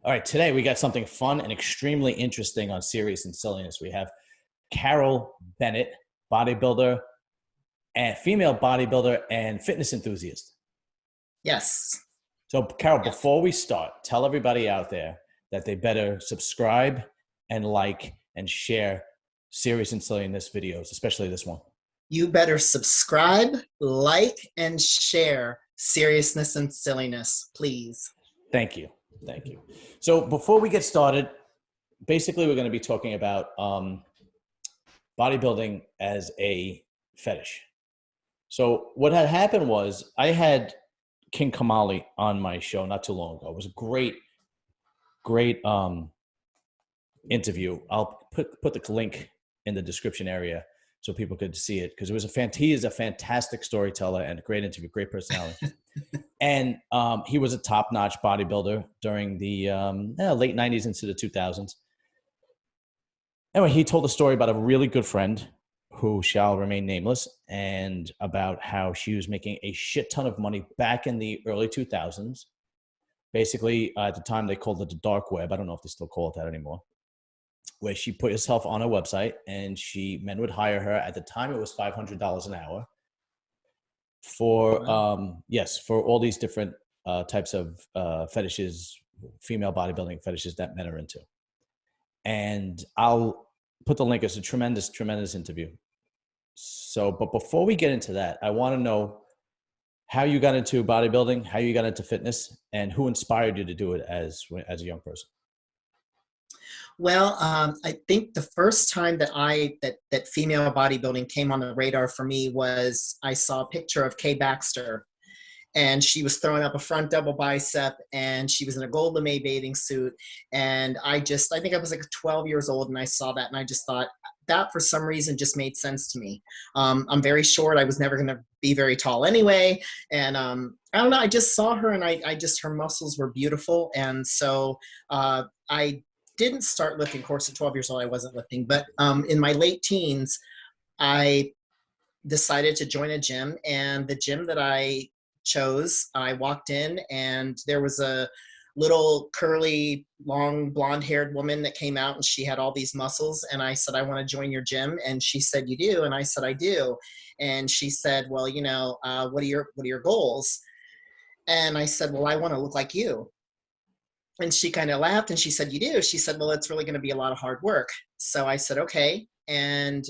All right, today we got something fun and extremely interesting on Serious and Silliness. We have Carol Bennett, bodybuilder and female bodybuilder and fitness enthusiast. Yes. So, Carol, Yes. before we start, tell everybody out there that they better subscribe and like and share Serious and Silliness videos, especially this one. You better subscribe, like, and share Seriousness and Silliness, please. Thank you. Thank you. So, before we get started, basically, we're going to be talking about bodybuilding as a fetish. So what had happened was I had King Kamali on my show not too long ago. It was a great interview. I'll put the link in the description area so people could see it, because it was he is a fantastic storyteller and a great interview, great personality. And he was a top-notch bodybuilder during the late 90s into the 2000s. Anyway, he told a story about a really good friend who shall remain nameless, and about how she was making a shit ton of money back in the early 2000s. Basically, at the time, they called it the dark web. I don't know if they still call it that anymore. Where she put herself on a website, and men would hire her. At the time, it was $500 an hour for, for all these different types of fetishes, female bodybuilding fetishes that men are into. And I'll put the link. It's a tremendous, tremendous interview. So, but before we get into that, I want to know how you got into bodybuilding, how you got into fitness, and who inspired you to do it as a young person. Well, I think the first time that female bodybuilding came on the radar for me was I saw a picture of Kay Baxter, and she was throwing up a front double bicep, and she was in a gold lame bathing suit. And I think I was like 12 years old, and I saw that, and I just thought that for some reason just made sense to me. I'm very short. I was never going to be very tall anyway. And I don't know, I just saw her, and her muscles were beautiful. And so I didn't start lifting. Of course, at 12 years old, I wasn't lifting. But in my late teens, I decided to join a gym. And the gym that I chose, I walked in, and there was a little curly, long, blonde-haired woman that came out, and she had all these muscles. And I said, I want to join your gym. And she said, you do? And I said, I do. And she said, well, what are your goals? And I said, well, I want to look like you. And she kind of laughed, and she said, you do? She said, well, it's really going to be a lot of hard work. So I said, okay. And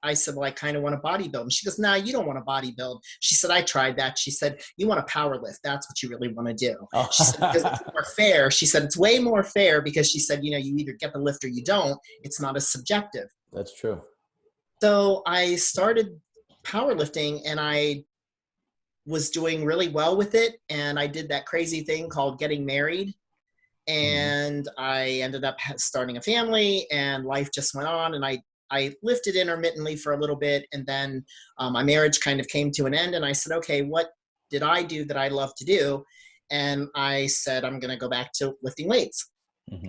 I said, well, I kind of want to bodybuild. And she goes, no, you don't want to bodybuild. She said, I tried that. She said, you want to power lift. That's what you really want to do. Oh. She said, because it's more fair. She said, it's way more fair, because she said, you either get the lift or you don't. It's not as subjective. That's true. So I started powerlifting, and I was doing really well with it. And I did that crazy thing called getting married. And I ended up starting a family, and life just went on. And I lifted intermittently for a little bit, and then my marriage kind of came to an end. And I said, okay, what did I do that I love to do? And I said, I'm going to go back to lifting weights.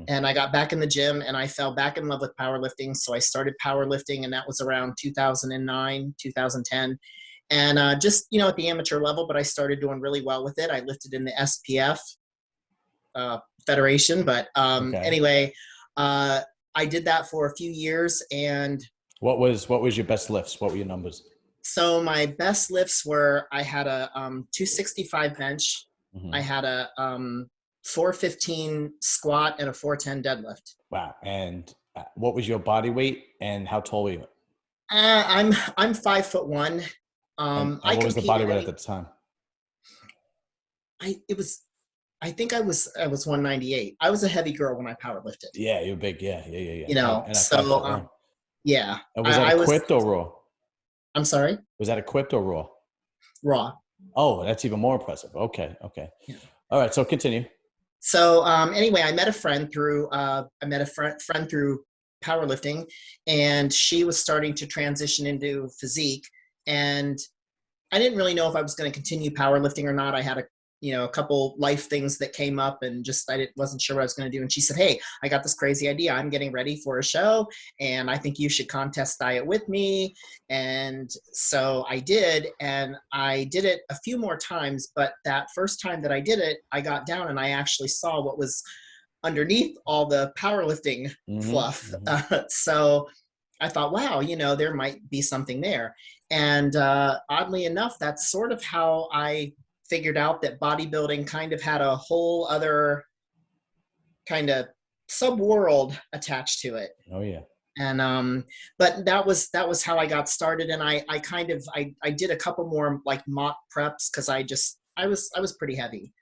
And I got back in the gym, and I fell back in love with powerlifting. So I started powerlifting, and that was around 2009, 2010. And just, at the amateur level, but I started doing really well with it. I lifted in the SPF Federation. But anyway, I did that for a few years. And what was your best lifts? What were your numbers? So my best lifts were, I had a 265 bench. I had a 415 squat and a 410 deadlift. Wow. And what was your body weight, and how tall were you? I'm 5'1". And what was the body weight at the time? I think I was 198. I was a heavy girl when I powerlifted. Yeah, you're big. Yeah. And so yeah. And was that equipped or raw? I'm sorry? Was that equipped or raw? Raw. Oh, that's even more impressive. Okay. Yeah. All right. So continue. So anyway, I met a friend through powerlifting, and she was starting to transition into physique, and I didn't really know if I was going to continue powerlifting or not. I had a couple life things that came up, and just wasn't sure what I was going to do. And she said, hey, I got this crazy idea. I'm getting ready for a show, and I think you should contest diet with me. And so I did, and I did it a few more times. But that first time that I did it, I got down, and I actually saw what was underneath all the powerlifting fluff. So I thought, wow, there might be something there. And oddly enough, that's sort of how I figured out that bodybuilding kind of had a whole other kind of sub-world attached to it. Oh yeah. And but that was how I got started. And I did a couple more like mock preps because I was pretty heavy.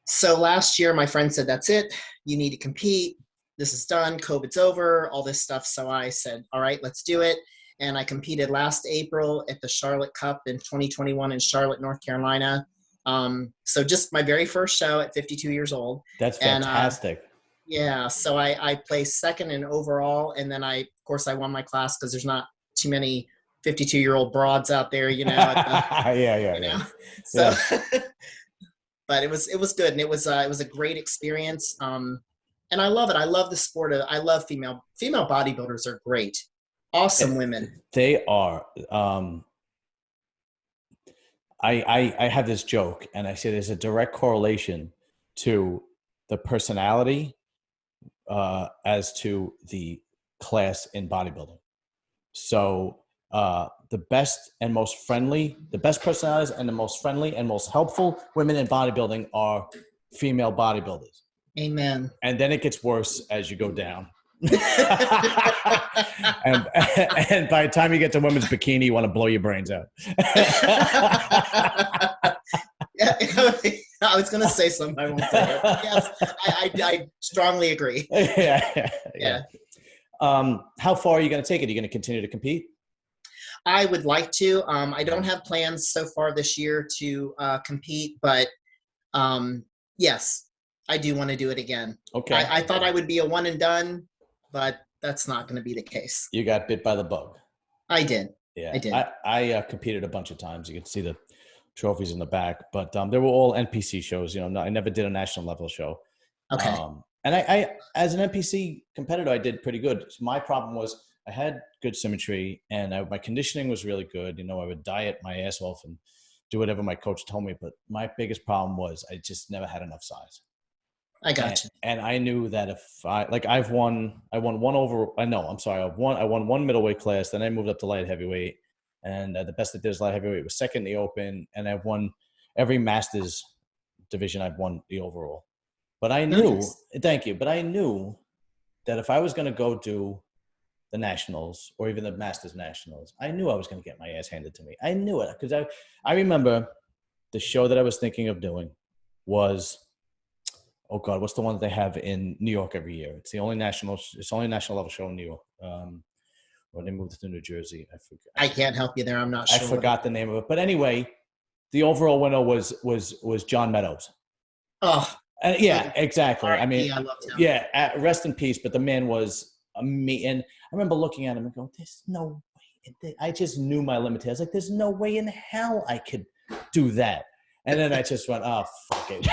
So last year my friend said, that's it, you need to compete, this is done, COVID's over, all this stuff. So I said, all right, let's do it. And I competed last April at the Charlotte Cup in 2021 in Charlotte, North Carolina. So just my very first show at 52 years old. That's fantastic. And, yeah, so I placed second in overall, and then of course I won my class because there's not too many 52-year-old broads out there, Yeah. So, but it was good, and it was a great experience. And I love it. I love the sport. I love female bodybuilders are great, awesome women. They are. I have this joke, and I say there's a direct correlation to the personality as to the class in bodybuilding. So the best personalities and the most friendly and most helpful women in bodybuilding are female bodybuilders. Amen. And then it gets worse as you go down. and by the time you get to women's bikini, you want to blow your brains out. Yeah, I was going to say something. I won't say it. Yes, I strongly agree. Yeah. How far are you going to take it? Are you going to continue to compete? I would like to. I don't have plans so far this year to compete, but yes, I do want to do it again. Okay. I thought I would be a one and done, but that's not going to be the case. You got bit by the bug. I did. Yeah, I did. I competed a bunch of times. You can see the trophies in the back, but they were all NPC shows. I never did a national level show. Okay. And I, as an NPC competitor, I did pretty good. So my problem was I had good symmetry, and my conditioning was really good. I would diet my ass off and do whatever my coach told me. But my biggest problem was I just never had enough size. I got you. And I knew that if I won one middleweight class, then I moved up to light heavyweight, and the best that did is light heavyweight was second in the open, and I've won every masters division. I've won the overall. But I knew, thank you. But I knew that if I was going to go do the nationals or even the masters nationals, I knew I was going to get my ass handed to me. I knew it because I remember the show that I was thinking of doing was, oh God, what's the one that they have in New York every year? It's the only national level show in New York. When they moved to New Jersey, I forgot. I can't help you there. I'm not sure. I forgot the name of it. But anyway, the overall winner was John Meadows. Oh. Yeah, exactly. I mean, I loved him. Yeah, rest in peace. But the man was amazing. And I remember looking at him and going, "There's no way." I just knew my limits. I was like, "There's no way in hell I could do that." And then I just went, "Oh, fuck it."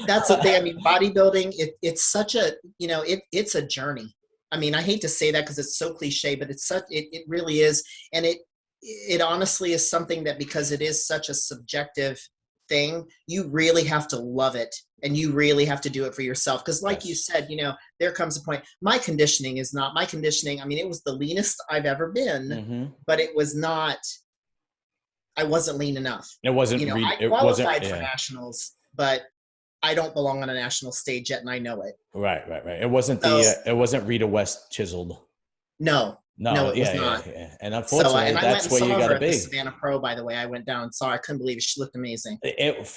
That's the thing. I mean, bodybuilding, it's such a, it's a journey. I mean, I hate to say that because it's so cliche, but it really is. And it honestly is something that, because it is such a subjective thing, you really have to love it, and you really have to do it for yourself. Because like you said, there comes a point. My conditioning is not my conditioning. I mean, it was the leanest I've ever been, but it was not, I wasn't lean enough. It wasn't. I qualified for nationals, but I don't belong on a national stage yet, and I know it. Right. It wasn't it wasn't Rita West chiseled. No, it was not. Yeah. And unfortunately, that's where you got to be. Savannah Pro, by the way, I went down and saw. I couldn't believe it. She looked amazing. It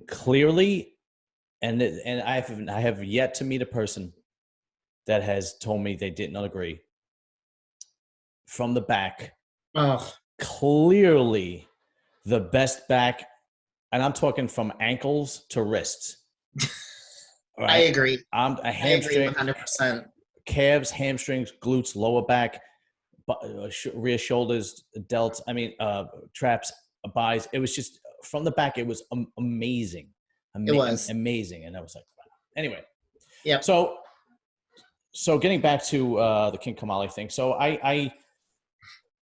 clearly, and I have yet to meet a person that has told me they did not agree. From the back, clearly the best back, and I'm talking from ankles to wrists. Right? I agree. A hamstring, 100%. Calves, hamstrings, glutes, lower back, rear shoulders, delts. I mean, traps, buys. It was just from the back. It was amazing. It was amazing, and I was like, wow. Anyway, yeah. So getting back to the King Kamali thing. So I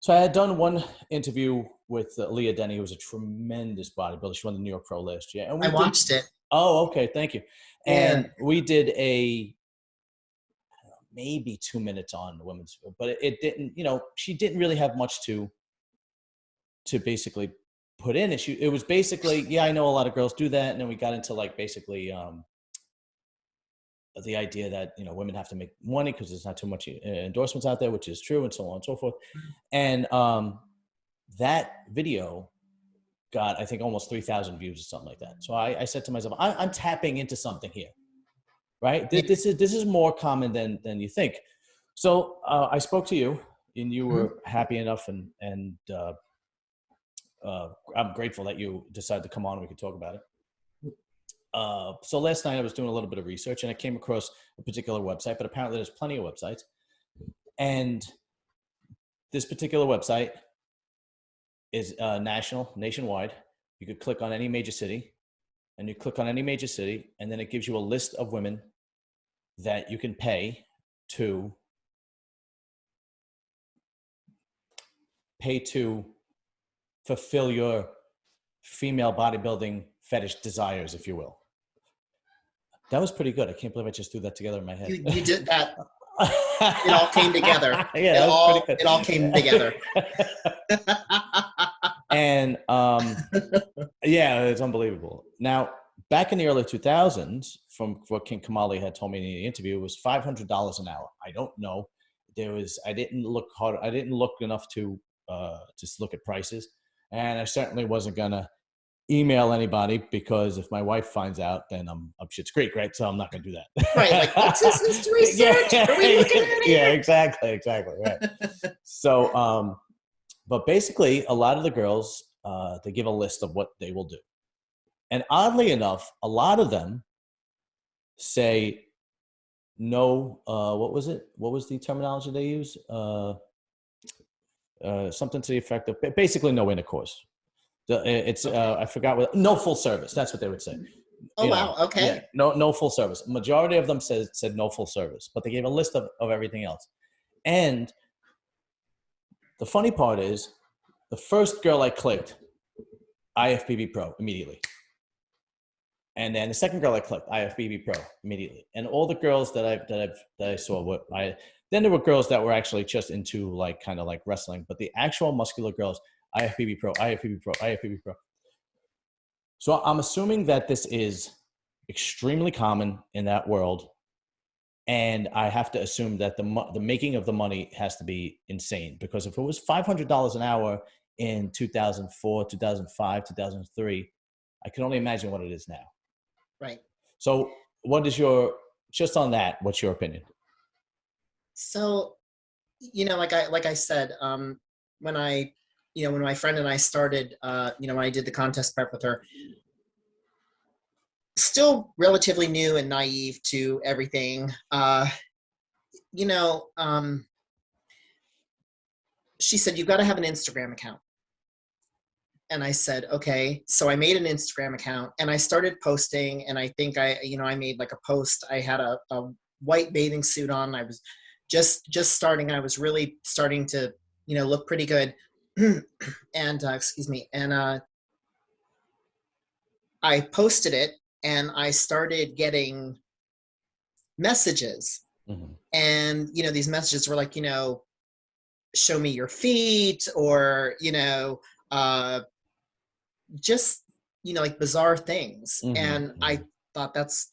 had done one interview with Leah, Dennie, who was a tremendous bodybuilder. She won the New York Pro last year, and I watched it. Oh, okay. Thank you. Yeah. And we did maybe 2 minutes on the women's, but it didn't, she didn't really have much to basically put in. It was basically, yeah, I know a lot of girls do that. And then we got into like basically the idea that, women have to make money because there's not too much endorsements out there, which is true, and so on and so forth. And that video got, I think, almost 3,000 views or something like that. So I said to myself, I'm tapping into something here, right? This is more common than you think. So I spoke to you, and you were happy enough, and I'm grateful that you decided to come on and we could talk about it. So last night I was doing a little bit of research, and I came across a particular website, but apparently there's plenty of websites. And this particular website is nationwide. You could click on any major city, and you click on any major city, and then it gives you a list of women that you can pay to fulfill your female bodybuilding fetish desires, if you will. That was pretty good. I can't believe I just threw that together in my head. You did that. It all came together. Yeah, it all came together. And yeah, it's unbelievable. Now, back in the early 2000s, from what King Kamali had told me in the interview, it was $500 an hour. I don't know. I didn't look hard. I didn't look enough to just look at prices. And I certainly wasn't going to email anybody, because if my wife finds out, then I'm up shit's creek, right? So I'm not going to do that. Right. Like, what's this history search? Are we looking at it? Yeah, exactly. Right. So, but basically a lot of the girls, they give a list of what they will do. And oddly enough, a lot of them say no. What was it? What was the terminology they use? Something to the effect of basically no intercourse. It's I forgot what. No full service. That's what they would say. Oh, wow. Okay. Yeah, no full service. Majority of them said no full service, but they gave a list of everything else. And the funny part is, the first girl I clicked, IFBB Pro immediately. And then the second girl I clicked, IFBB Pro immediately. And all the girls that I saw, then there were girls that were actually just into like kind of like wrestling, but the actual muscular girls, IFBB Pro, IFBB Pro, IFBB Pro. So I'm assuming that this is extremely common in that world. And I have to assume that the making of the money has to be insane, because if it was $500 an hour in 2004, 2005, 2003, I can only imagine what it is now. Right. So just on that, what's your opinion? So, like I said, when my friend and I started, when I did the contest prep with her, still relatively new and naive to everything. She said, you've got to have an Instagram account. And I said, okay. So I made an Instagram account and I started posting. And I think I made like a post. I had a white bathing suit on. I was just starting. I was really starting to, look pretty good. And excuse me. And I posted it and I started getting messages. Mm-hmm. And, these messages were like, show me your feet, or, just, like bizarre things. Mm-hmm. And I thought that's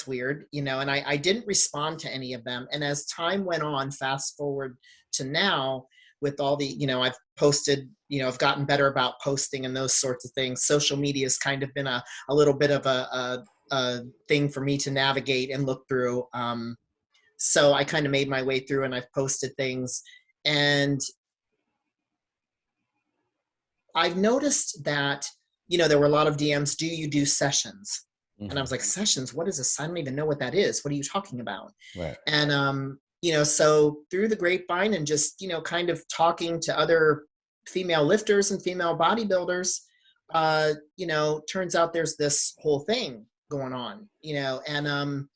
weird, and I didn't respond to any of them. And as time went on, fast forward to now, with all the, I've posted, I've gotten better about posting and those sorts of things. Social media has kind of been a little bit of a thing for me to navigate and look through. So I kind of made my way through and I've posted things. And I've noticed that, there were a lot of DMs, do you do sessions? Mm-hmm. And I was like, sessions? What is this? I don't even know what that is. What are you talking about? Right. And, so through the grapevine and just, kind of talking to other female lifters and female bodybuilders, turns out there's this whole thing going on, and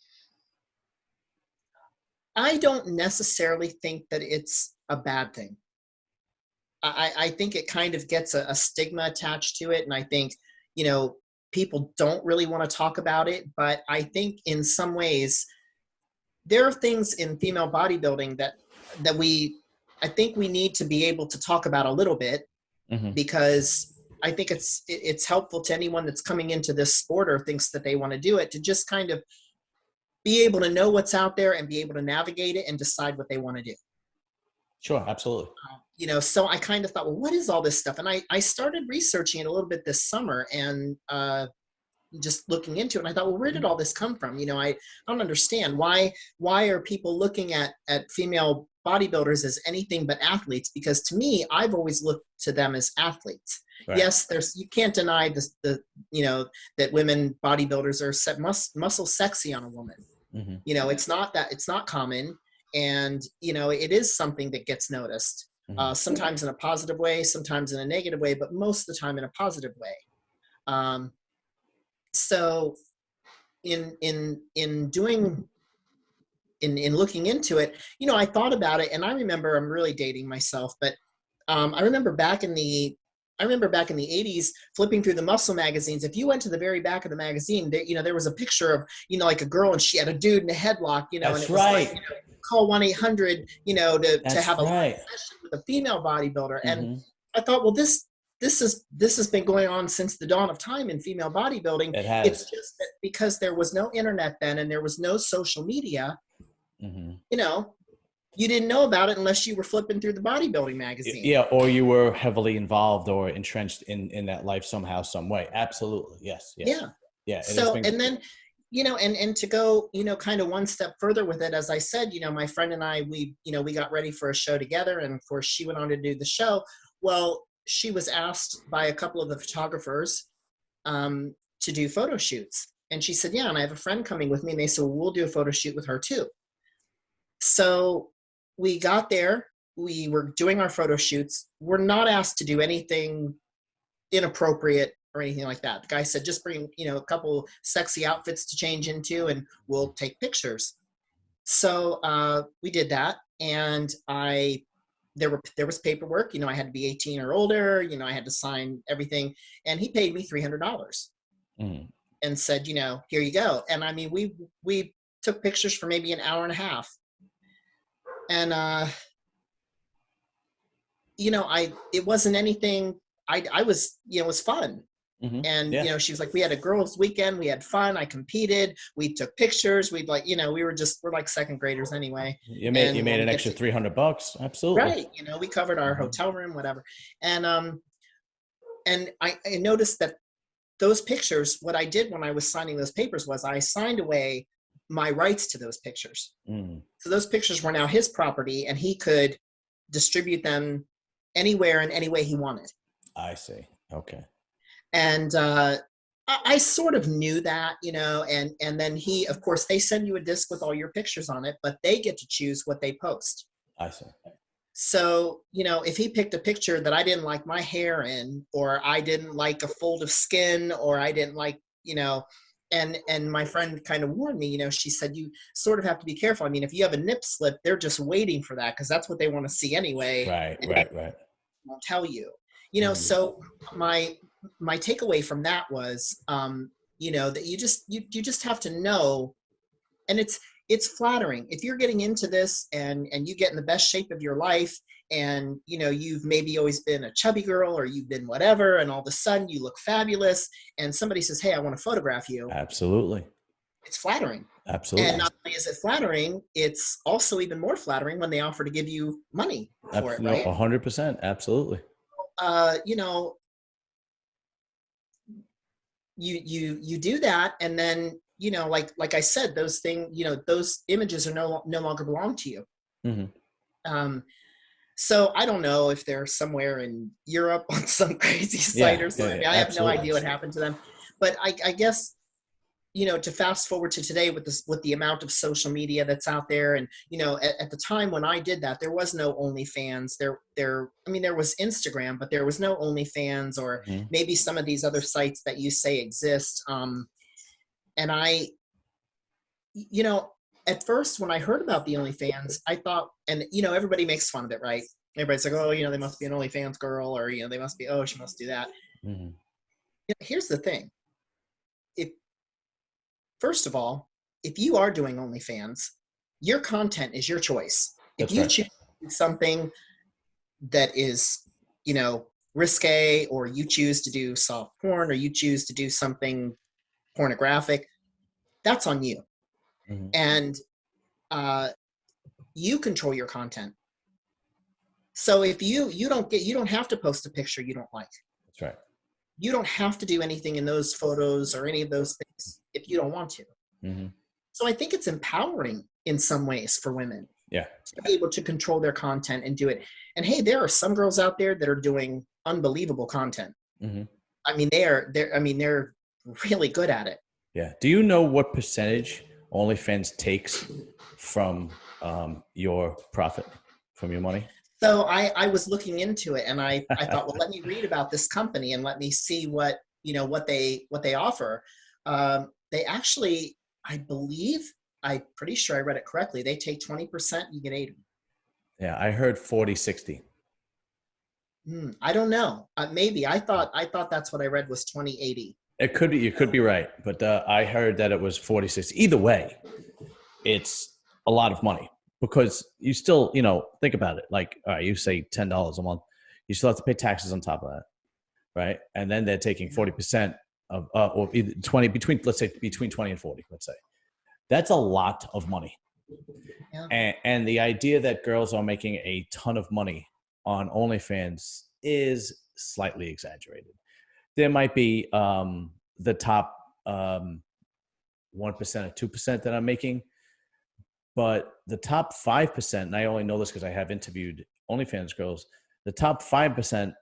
I don't necessarily think that it's a bad thing. I think it kind of gets a stigma attached to it. And I think, people don't really want to talk about it, but I think in some ways there are things in female bodybuilding that I think we need to be able to talk about a little bit, because I think it's helpful to anyone that's coming into this sport or thinks that they want to do it, to just kind of be able to know what's out there and be able to navigate it and decide what they want to do. Sure, absolutely. So I kind of thought, well, what is all this stuff? And I started researching it a little bit this summer, and just looking into it. And I thought, well, where did all this come from? I don't understand why are people looking at female bodybuilders as anything but athletes? Because to me, I've always looked to them as athletes. Right. Yes, you can't deny that women bodybuilders are muscle sexy on a woman. It's not common. And, it is something that gets noticed, sometimes in a positive way, sometimes in a negative way, but most of the time in a positive way. So in looking into it, I thought about it, and I remember, I'm really dating myself, but I remember back in the 80s, flipping through the muscle magazines. If you went to the very back of the magazine, there was a picture of, like a girl, and she had a dude in a headlock, and it was right. like, call 1-800, to have a right. session with a female bodybuilder. And I thought, well, this has been going on since the dawn of time in female bodybuilding. It has. It's just that because there was no internet then, and there was no social media, you didn't know about it unless you were flipping through the bodybuilding magazine. Yeah, or you were heavily involved or entrenched in that life somehow, some way. Absolutely, yes. Yeah. So, and then, and to go, kind of one step further with it, as I said, my friend and I, we got ready for a show together, and of course she went on to do the show. Well, she was asked by a couple of the photographers to do photo shoots. And she said, yeah, and I have a friend coming with me. And they said, well, we'll do a photo shoot with her too. So we got there, we were doing our photo shoots. We're not asked to do anything inappropriate or anything like that. The guy said, just bring, a couple sexy outfits to change into, and we'll take pictures. So we did that. And there was paperwork, I had to be 18 or older, I had to sign everything. And he paid me $300 and said, here you go. And I mean, we took pictures for maybe an hour and a half. And, it wasn't anything, I was, it was fun. And, she was like, we had a girls' weekend, we had fun, I competed, we took pictures, we're like second graders anyway. You made an extra $300. Absolutely. Right. We covered our hotel room, whatever. And I noticed that those pictures, what I did when I was signing those papers was I signed away my rights to those pictures. So those pictures were now his property, and he could distribute them anywhere and any way he wanted. I see. Okay. And I sort of knew that, and then of course, they send you a disc with all your pictures on it, but they get to choose what they post. I see. So, if he picked a picture that I didn't like my hair in, or I didn't like a fold of skin, or I didn't like, and my friend kind of warned me, she said, you sort of have to be careful. I mean, if you have a nip slip, they're just waiting for that, because that's what they want to see anyway. Right. Won't tell you, so my takeaway from that was, that you just have to know, and it's flattering if you're getting into this and you get in the best shape of your life, and you've maybe always been a chubby girl, or you've been whatever, and all of a sudden you look fabulous, and somebody says, hey, I want to photograph you. Absolutely. It's flattering. Absolutely. And not only is it flattering, it's also even more flattering when they offer to give you money for it, right? 100%. Absolutely. You do that, and then like I said, those things, those images are no longer belong to you. So I don't know if they're somewhere in Europe on some crazy site or something. I have no idea what happened to them, but I guess, to fast forward to today with the amount of social media that's out there, and at the time when I did that, there was no OnlyFans. There was Instagram, but there was no OnlyFans, or maybe some of these other sites that you say exist. And I, at first when I heard about the OnlyFans, I thought, and everybody makes fun of it, right? Everybody's like, oh, they must be an OnlyFans girl, or they must be, oh, she must do that. Here's the thing. first of all, if you are doing OnlyFans, your content is your choice. If That's you right. choose something that is, risque, or you choose to do soft porn, or you choose to do something pornographic, that's on you. Mm-hmm. And you control your content. So if you don't have to post a picture you don't like. That's right. You don't have to do anything in those photos or any of those things if you don't want to. Mm-hmm. So I think it's empowering in some ways for women Yeah. to be able to control their content and do it. And hey, there are some girls out there that are doing unbelievable content. Mm-hmm. I mean, they're really good at it. Yeah. Do you know what percentage OnlyFans takes from your profit, from your money? So I was looking into it, and I thought, well, let me read about this company and let me see what they offer. They actually, I'm pretty sure I read it correctly. They take 20%, you get 80. Yeah, I heard 40-60. I don't know. Maybe I thought that's what I read was 20/80. It could be, you could be right, but I heard that it was 40-60. Either way, it's a lot of money because you still, think about it. Like, all right, you say $10 a month, you still have to pay taxes on top of that, right? And then they're taking 40% of, or either 20 between, let's say between 20 and 40. Let's say that's a lot of money. Yeah. And the idea that girls are making a ton of money on OnlyFans is slightly exaggerated. There might be the top 1% or 2% that I'm making, but the top 5%, and I only know this because I have interviewed OnlyFans girls, the top 5%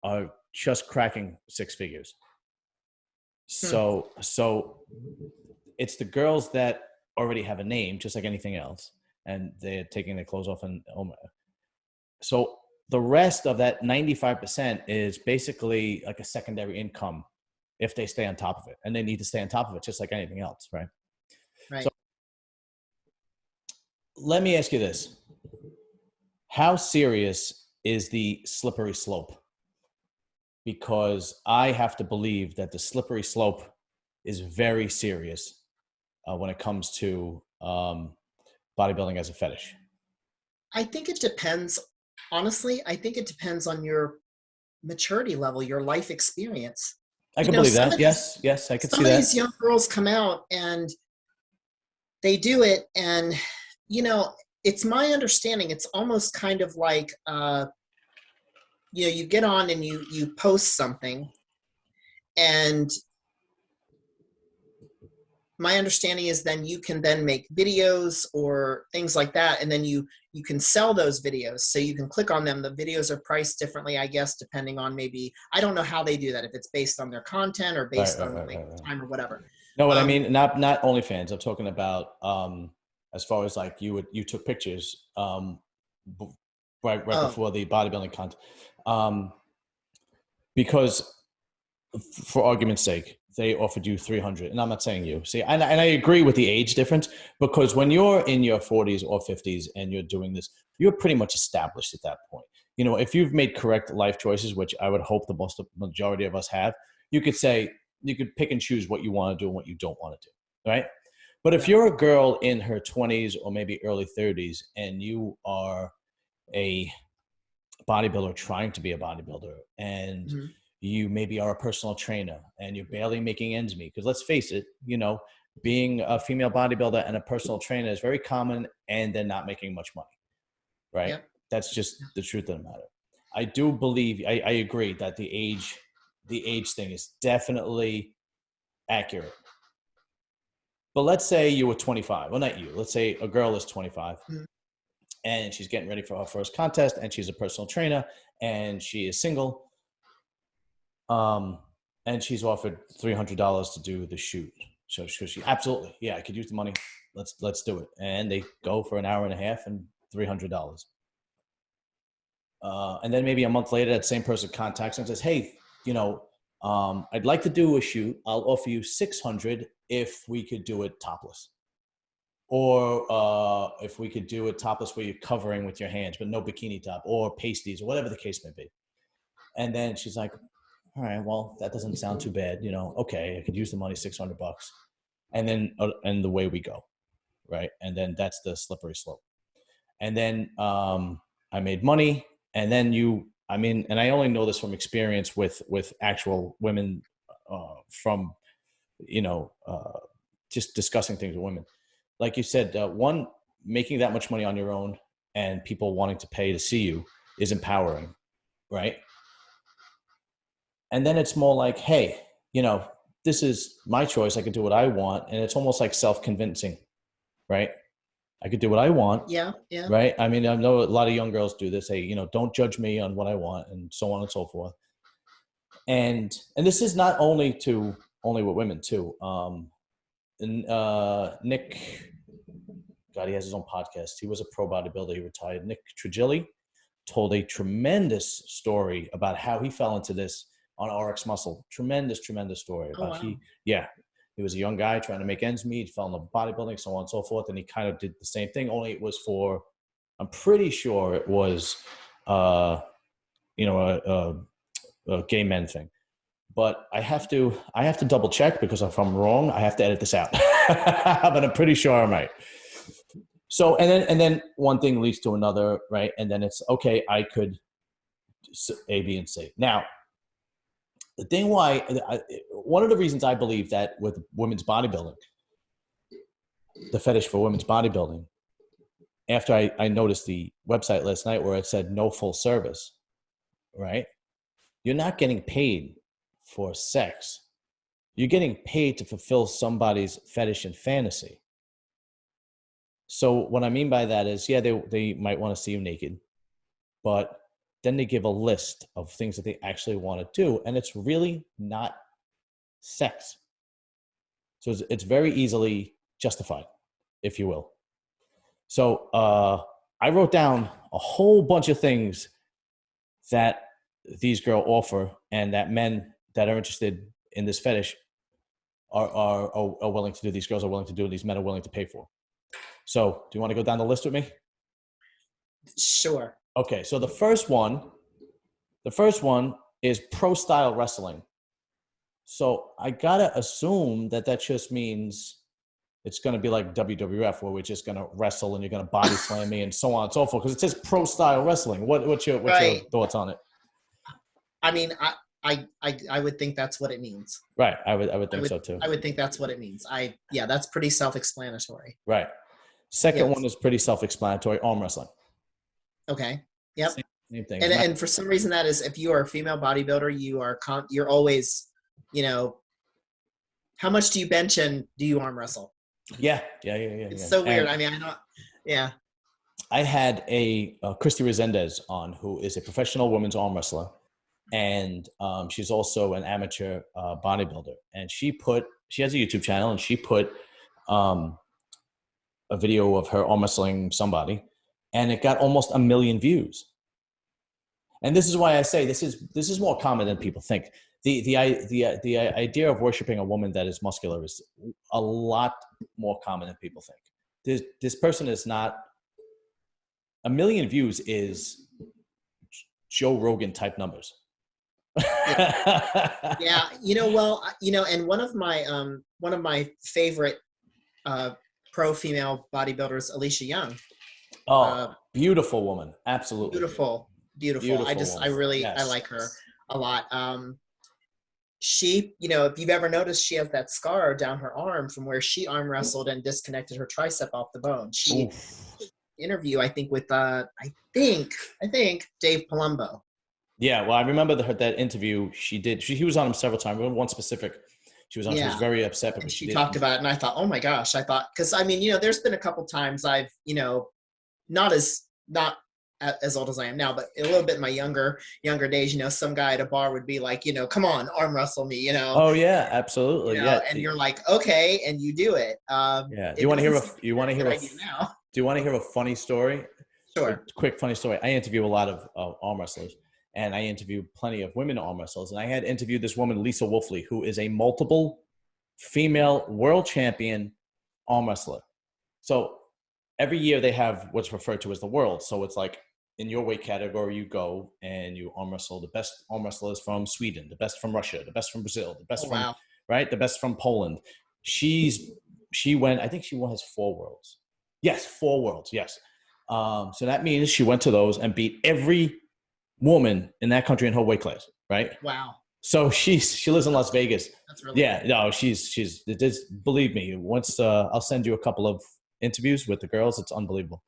are just cracking six figures. So it's the girls that already have a name, just like anything else, and they're taking their clothes off. And so the rest of that 95% is basically like a secondary income if they stay on top of it, and they need to stay on top of it just like anything else, right? Right. So let me ask you this. How serious is the slippery slope? Because I have to believe that the slippery slope is very serious when it comes to bodybuilding as a fetish. I think it depends. Honestly, I think it depends on your maturity level, your life experience. I can believe that. Yes, I could see Some of that. these young girls come out and they do it, and it's my understanding it's almost kind of like you get on and you post something, and my understanding is then you can then make videos or things like that, and then you can sell those videos. So you can click on them. The videos are priced differently, I guess, depending on, maybe, I don't know how they do that, if it's based on their content or based on like time or whatever. No, what I mean, not OnlyFans. I'm talking about as far as like you took pictures right before the bodybuilding content, because for argument's sake, they offered you 300, and I'm not saying you. See, and I agree with the age difference, because when you're in your 40s or 50s and you're doing this, you're pretty much established at that point. If you've made correct life choices, which I would hope the majority of us have, you could pick and choose what you want to do and what you don't want to do, right? But if you're a girl in her 20s or maybe early 30s and you are a bodybuilder trying to be a bodybuilder, and you maybe are a personal trainer and you're barely making ends meet, because let's face it, being a female bodybuilder and a personal trainer is very common, and they're not making much money, right? Yep. That's just the truth of the matter. I do believe, I agree that the age thing is definitely accurate. But let's say you were 25. Well, not you. Let's say a girl is 25 and she's getting ready for her first contest, and she's a personal trainer, and she is single. And she's offered $300 to do the shoot. So she absolutely, yeah, I could use the money. Let's do it. And they go for an hour and a half and $300. And then maybe a month later, that same person contacts and says, hey, I'd like to do a shoot. I'll offer you $600 if we could do it topless. Or if we could do it topless where you're covering with your hands, but no bikini top, or pasties, or whatever the case may be. And then she's like, all right, well, that doesn't sound too bad. Okay, I could use the money, $600. and the way we go, right? And then that's the slippery slope. And then I made money, and then and I only know this from experience with actual women from, just discussing things with women. Like you said, one, making that much money on your own and people wanting to pay to see you is empowering, right? And then it's more like, hey, this is my choice. I can do what I want. And it's almost like self-convincing, right? I could do what I want. Yeah. Yeah. Right. I mean, I know a lot of young girls do this. Hey, don't judge me on what I want, and so on and so forth. And this is not only with women too. Nick, God, he has his own podcast. He was a pro bodybuilder. He retired. Nick Trigilli told a tremendous story about how he fell into this on RX Muscle. Tremendous story about he was a young guy trying to make ends meet, fell in love with bodybuilding, so on and so forth. And he kind of did the same thing, only it was I'm pretty sure it was, a gay men thing. But I have to double check, because if I'm wrong, I have to edit this out. But I'm pretty sure I'm right. So, and then one thing leads to another, right? And then it's, okay, I could A, B, and C. Now, the thing one of the reasons I believe that with women's bodybuilding, the fetish for women's bodybuilding, after I noticed the website last night where it said no full service, right? You're not getting paid for sex. You're getting paid to fulfill somebody's fetish and fantasy. So what I mean by that is, they might want to see you naked, but then they give a list of things that they actually want to do, and it's really not sex. So it's very easily justified, if you will. So I wrote down a whole bunch of things that these girls offer, and that men that are interested in this fetish are willing to do. These girls are willing to do. These men are willing to pay for. So do you want to go down the list with me? Sure. Okay, so the first one is pro style wrestling. So I gotta assume that just means it's going to be like WWF, where we're just going to wrestle and you're going to body slam me and so on and so forth, because it says pro style wrestling. What's your thoughts on it? I mean, I would think that's what it means. Right, I would think so too. I would think that's what it means. That's pretty self-explanatory. Right. Second one is pretty self-explanatory: arm wrestling. Okay. Yep. Same thing. And for some reason, that is, if you are a female bodybuilder, you're always, how much do you bench and do you arm wrestle? Yeah. It's so weird. I mean, I know. Yeah. I had a Christy Resendez on, who is a professional women's arm wrestler, and she's also an amateur bodybuilder. And she has a YouTube channel, and she put a video of her arm wrestling somebody, and it got almost 1 million views. And this is why I say this is more common than people think. The idea of worshiping a woman that is muscular is a lot more common than people think. This person is not. 1 million views is Joe Rogan type numbers. Yeah. And one of my favorite pro female bodybuilders, Alicia Young. Beautiful woman. Absolutely. Beautiful. I like her a lot. She, if you've ever noticed, she has that scar down her arm from where she arm wrestled and disconnected her tricep off the bone. She interview, I think, with I think Dave Palumbo. Yeah, well, I remember that interview she did. He was on him several times. One specific, she was on. Yeah. She was very upset because she talked about it, and I thought, oh my gosh, because I mean, there's been a couple times I've, not as old as I am now, but a little bit in my younger days, some guy at a bar would be like, come on, arm wrestle me, Oh yeah, absolutely. Yeah. And you're like, okay, and you do it. Yeah. Do you want to hear a funny story? Sure. A quick funny story. I interview a lot of arm wrestlers, and I interview plenty of women arm wrestlers. And I had interviewed this woman, Lisa Wolfley, who is a multiple female world champion arm wrestler. So every year they have what's referred to as the world. So it's like, in your weight category, you go and you arm wrestle the best arm wrestlers from Sweden, the best from Russia, the best from Brazil, the best the best from Poland. She's she went, I think she has 4 worlds. Yes, 4 worlds. Yes. So that means she went to those and beat every woman in that country in her weight class, right? Wow. So she lives in Las Vegas. That's really Yeah, no, she's believe me, once I'll send you a couple of interviews with the girls. It's unbelievable.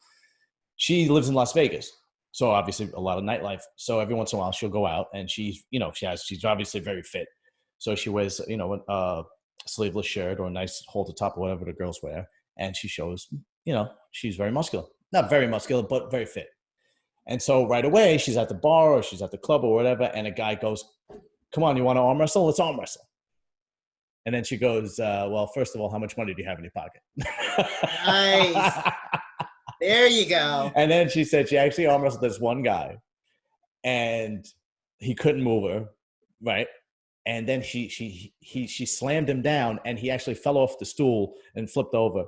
She lives in Las Vegas. So obviously a lot of nightlife. So every once in a while she'll go out and she's obviously very fit. So she wears, a sleeveless shirt or a nice halter top or whatever the girls wear. And she shows, she's very muscular. Not very muscular, but very fit. And so right away she's at the bar or she's at the club or whatever. And a guy goes, come on, you want to arm wrestle? Let's arm wrestle. And then she goes, well, first of all, how much money do you have in your pocket? Nice. There you go. And then she said she actually arm wrestled this one guy and he couldn't move her, right? And then she slammed him down and he actually fell off the stool and flipped over.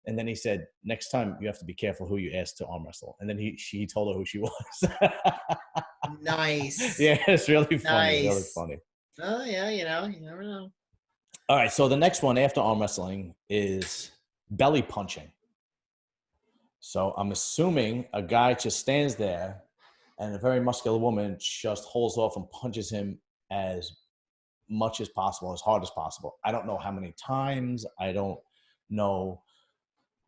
And then he said, next time you have to be careful who you ask to arm wrestle. And then she told her who she was. Nice. Yeah, it's really funny. Nice. Really funny. Oh, yeah, you never know. All right, so the next one after arm wrestling is belly punching. So I'm assuming a guy just stands there and a very muscular woman just holds off and punches him as much as possible, as hard as possible. I don't know how many times. I don't know.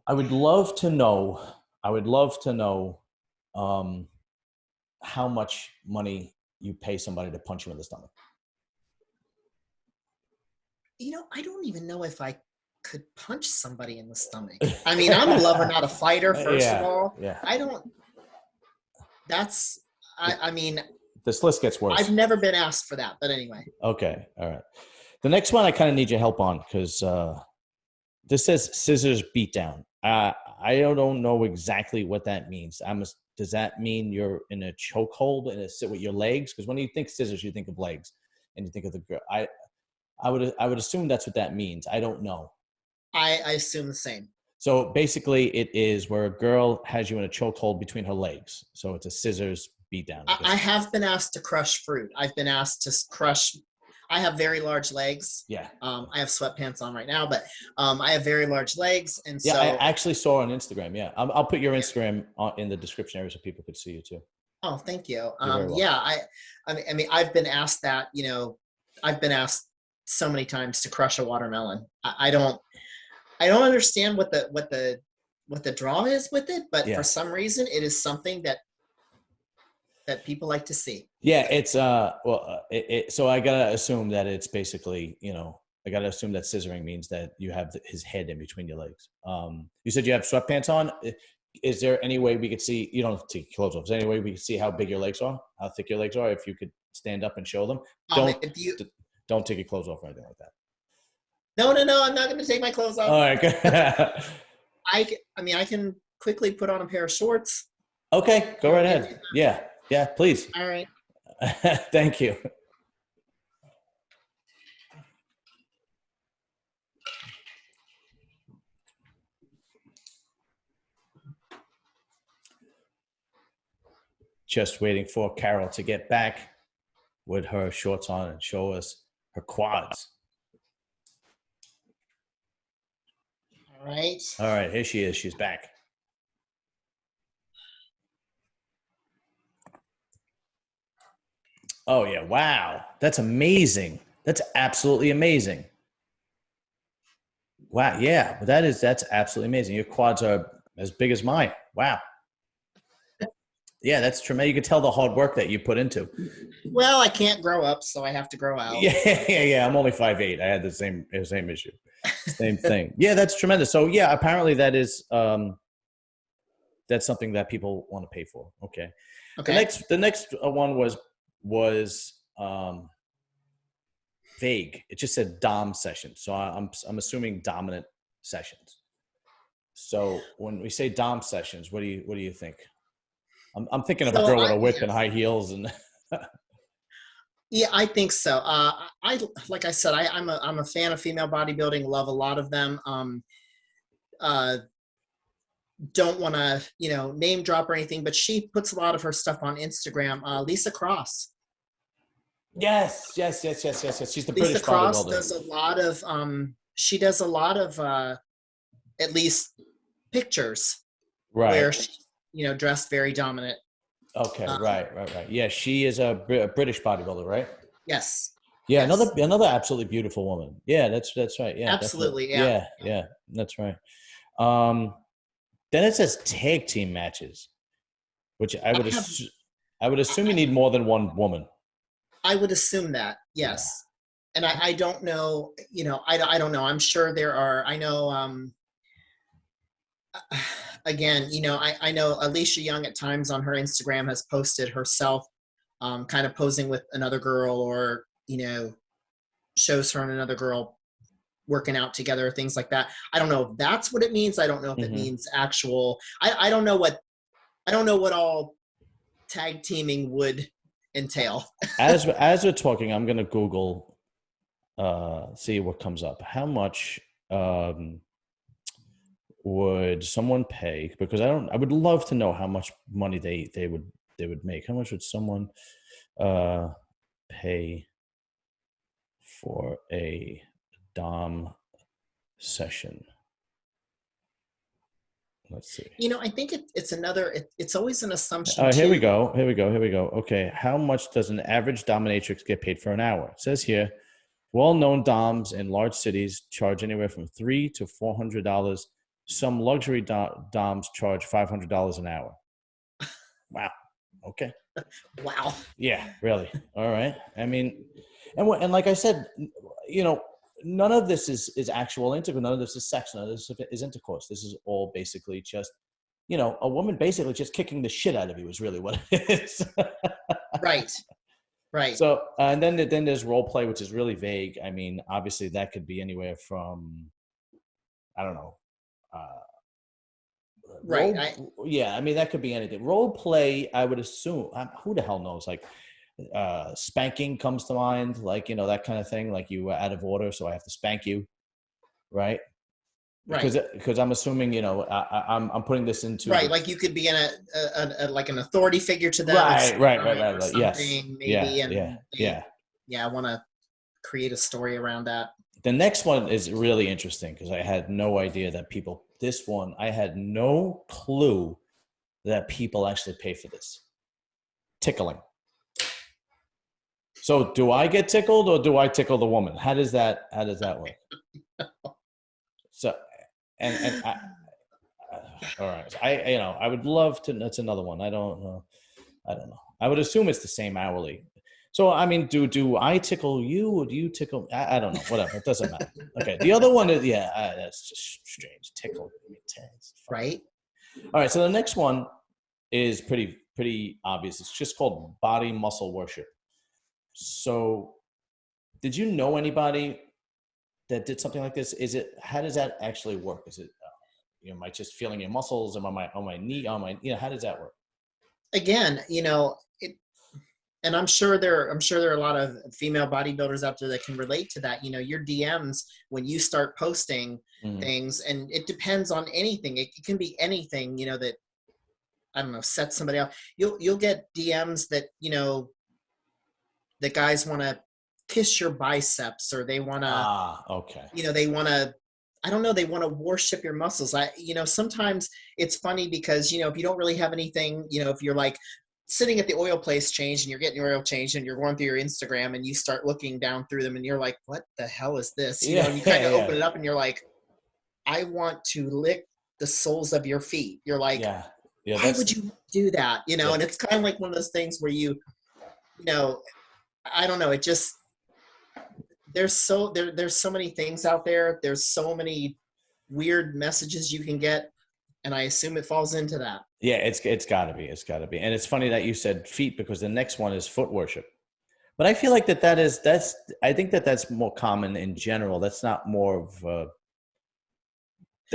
I would love to know how much money you pay somebody to punch you in the stomach. I don't even know if I could punch somebody in the stomach. I mean, I'm a lover, not a fighter, first of all. Yeah. I mean, this list gets worse. I've never been asked for that, but anyway. Okay. All right. The next one I kind of need your help on because this says scissors beatdown. I don't know exactly what that means. Does that mean you're in a chokehold and sit with your legs? Because when you think scissors, you think of legs, and you think of the girl. I would assume that's what that means. I don't know. I assume the same. So basically, it is where a girl has you in a chokehold between her legs. So it's a scissors beatdown. I have been asked to crush fruit. I've been asked to crush. I have very large legs. Yeah. I have sweatpants on right now, but I have very large legs, and yeah, so I actually saw on Instagram. Yeah, I'll put your Instagram in the description area so people could see you too. Oh, thank you. Yeah, I mean, I've been asked that. I've been asked so many times to crush a watermelon. I don't understand what the draw is with it, but for some reason, it is something that people like to see. Yeah, it's so I gotta assume that it's basically, I gotta assume that scissoring means that you have his head in between your legs. You said you have sweatpants on. Is there any way we could see? You don't have to take your clothes off. Is there any way we could see how big your legs are, how thick your legs are? If you could stand up and show them, don't take your clothes off or anything like that. No, I'm not going to take my clothes off. All right, good. I can quickly put on a pair of shorts. Okay, go right ahead. Yeah, please. All right. Thank you. Just waiting for Carol to get back with her shorts on and show us her quads. All right, here she is. She's back. Oh, yeah. Wow. That's amazing. That's absolutely amazing. Wow. Yeah. That's absolutely amazing. Your quads are as big as mine. Wow. Yeah, that's tremendous. You can tell the hard work that you put into. Well, I can't grow up, so I have to grow out. Yeah. I'm only 5'8". I had the same issue. Same thing. Yeah, that's tremendous. So yeah, apparently that is that's something that people want to pay for. Okay. The next one was vague. It just said dom session. So I'm assuming dominant sessions. So when we say dom sessions, what do you think? I'm thinking of a girl with a whip and high heels and. Yeah, I think so. Like I said, I'm a fan of female bodybuilding. Love a lot of them. Don't want to name drop or anything, but she puts a lot of her stuff on Instagram. Lisa Cross. Yes. She's the Lisa British Cross bodybuilder. does a lot of. She does a lot of at least pictures Right. where she's, dressed very dominant. Okay. Um, Right. Yeah. She is a British bodybuilder, right? yes, Yeah. yes, Another absolutely beautiful woman. Yeah. That's right. Yeah. Definitely. absolutely, yeah. Yeah. Yeah. That's right. Um, then it says tag team matches, which I have, I would assume you need more than one woman. I would assume that, Yeah. yes. And I don't know, I don't know. I'm sure there are, I know, again, I know Alicia Young at times on her Instagram has posted herself kind of posing with another girl, or, shows her and another girl working out together, things like that. I don't know if that's what it means. I don't know if it Mm-hmm. means actual, I don't know what all tag teaming would entail. As we're talking, I'm gonna Google, see what comes up. How much would someone pay? Because I would love to know how much money they would make. How much would someone uh, pay for a dom session? Let's see. I think it's always an assumption Here we too. go. Here we go. Here we go. Okay. How much does an average dominatrix get paid for an hour? It says here, well-known doms in large cities charge anywhere from $300 to $400. Some luxury doms charge $500 an hour. Wow. Okay. Wow. Yeah. Really. All right. I mean, and like I said, none of this is actual intercourse. None of this is sex. None of this is intercourse. This is all basically just, a woman basically just kicking the shit out of you is really what it is. Right. Right. So, and then there's role play, which is really vague. I mean, obviously that could be anywhere from, I don't know, Right. yeah, I mean, that could be anything. Role play, I would assume, who the hell knows? Like, spanking comes to mind, like, that kind of thing. Like, you were out of order, so I have to spank you, right? Right. Because I'm assuming, I'm putting this into Right. Like you could be in like an authority figure to them at some right. or Yes. something, maybe, Yeah. and I want to create a story around that. The next one is really interesting because I had no idea that I had no clue that people actually pay for this. Tickling. So do I get tickled or do I tickle the woman? How does that work? So, and all right. I would love to, that's another one. I don't know. I would assume it's the same hourly. So, I mean, do I tickle you or do you tickle? I don't know. Whatever. It doesn't matter. Okay. The other one is, that's just strange. Tickle. Right. All right. So the next one is pretty obvious. It's just called body muscle worship. So did you know anybody that did something like this? How does that actually work? Is it, am I just feeling your muscles? Am I on my knee, how does that work? Again, and I'm sure there are a lot of female bodybuilders out there that can relate to that. Your DMs when you start posting things, and it depends on anything. It can be anything, that, I don't know, set somebody up. You'll get DMs that, the guys want to kiss your biceps, or they want to, okay. they want to, I don't know, they want to worship your muscles. Sometimes it's funny because, if you don't really have anything, if you're like sitting at the oil place change and you're getting your oil changed and you're going through your Instagram and you start looking down through them and you're like, what the hell is this? And you kind of open it up and you're like, I want to lick the soles of your feet. You're like, why would you do that? And it's kind of like one of those things where I don't know. It just, there's so many things out there. There's so many weird messages you can get. And I assume it falls into that. Yeah, it's gotta be. And it's funny that you said feet because the next one is foot worship. But I feel like I think that's more common in general. That's not more of I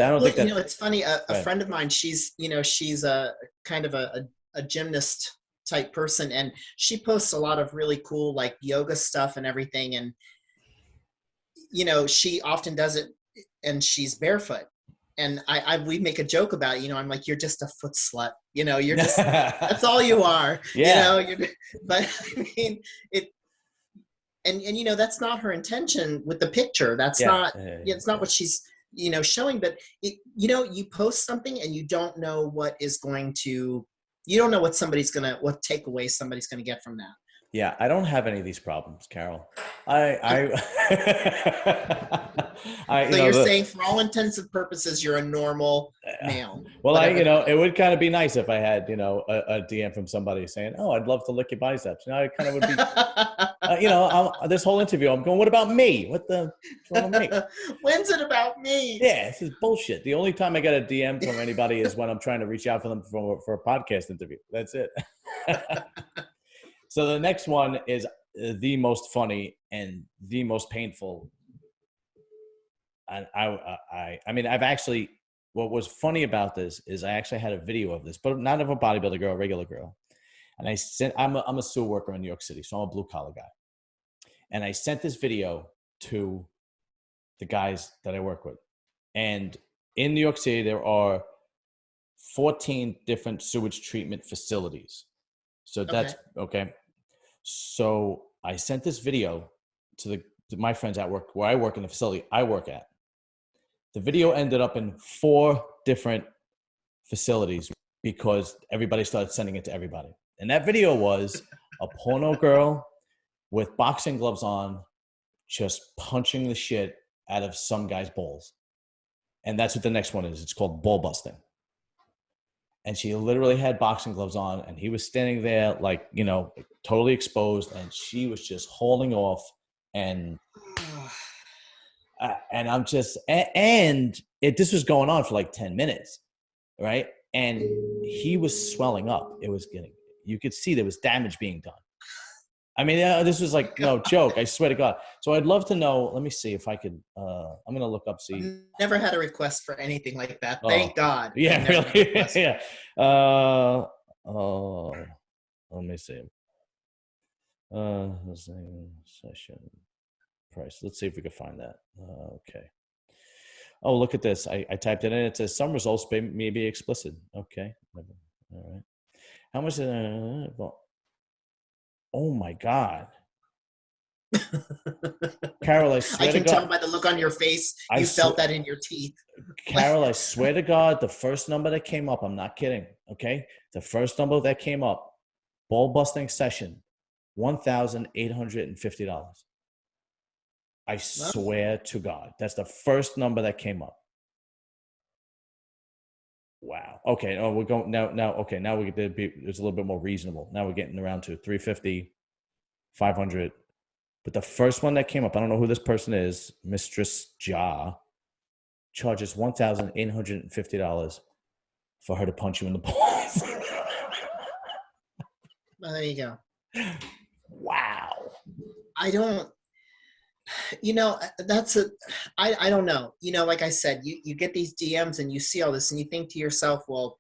don't think that. It's funny. A friend of mine, she's a kind of a gymnast type person, and she posts a lot of really cool like yoga stuff and everything. And she often does it, and she's barefoot. And we make a joke about it. I'm like, you're just a foot slut. You're just that's all you are. Yeah. But I mean it. And that's not her intention with the picture. That's not. It's not what she's showing, but you post something and you don't know you don't know what what takeaway somebody's gonna get from that. Yeah, I don't have any of these problems, Carol. I So you're saying for all intents and purposes, you're a normal male. well, it would kind of be nice if I had, a DM from somebody saying, "Oh, I'd love to lick your biceps." I kind of would be, this whole interview, I'm going, "What about me? What's wrong with me?" When's it about me? Yeah, this is bullshit. The only time I get a DM from anybody is when I'm trying to reach out for them for a podcast interview. That's it. So the next one is the most funny and the most painful. And I've actually, what was funny about this is I actually had a video of this, but not of a bodybuilder girl, a regular girl. And I'm a sewer worker in New York City, so I'm a blue collar guy. And I sent this video to the guys that I work with. And in New York City, there are 14 different sewage treatment facilities. So that's okay. So I sent this video to my friends at work, where I work in the facility I work at. The video ended up in 4 different facilities because everybody started sending it to everybody. And that video was a porno girl with boxing gloves on, just punching the shit out of some guy's balls. And that's what the next one is. It's called ball busting. And she literally had boxing gloves on, and he was standing there like, totally exposed, and she was just holding off. And I'm just, this was going on for like 10 minutes, right? And he was swelling up. You could see there was damage being done. I mean, this was like no joke. I swear to God. So I'd love to know. Let me see if I could. I'm gonna look up. See, I've never had a request for anything like that. Thank God. Yeah, really. Yeah. Let me see. Session price. Let's see if we can find that. Okay. Oh, look at this. I typed it in. It says some results may be explicit. Okay. All right. How much? Oh my God. Carol, I swear to God. I can tell by the look on your face, you felt that in your teeth. Carol, I swear to God, the first number that came up, I'm not kidding, okay? The first number that came up, ball busting session, $1,850. I swear to God. That's the first number that came up. Wow. Okay. Oh, we're going now. Okay. Now it's a little bit more reasonable. Now we're getting around to 350, 500. But the first one that came up, I don't know who this person is. Mistress Ja charges $1,850 for her to punch you in the balls. Well, there you go. Wow. I don't. I don't know. Like I said, you get these DMs and you see all this and you think to yourself, well,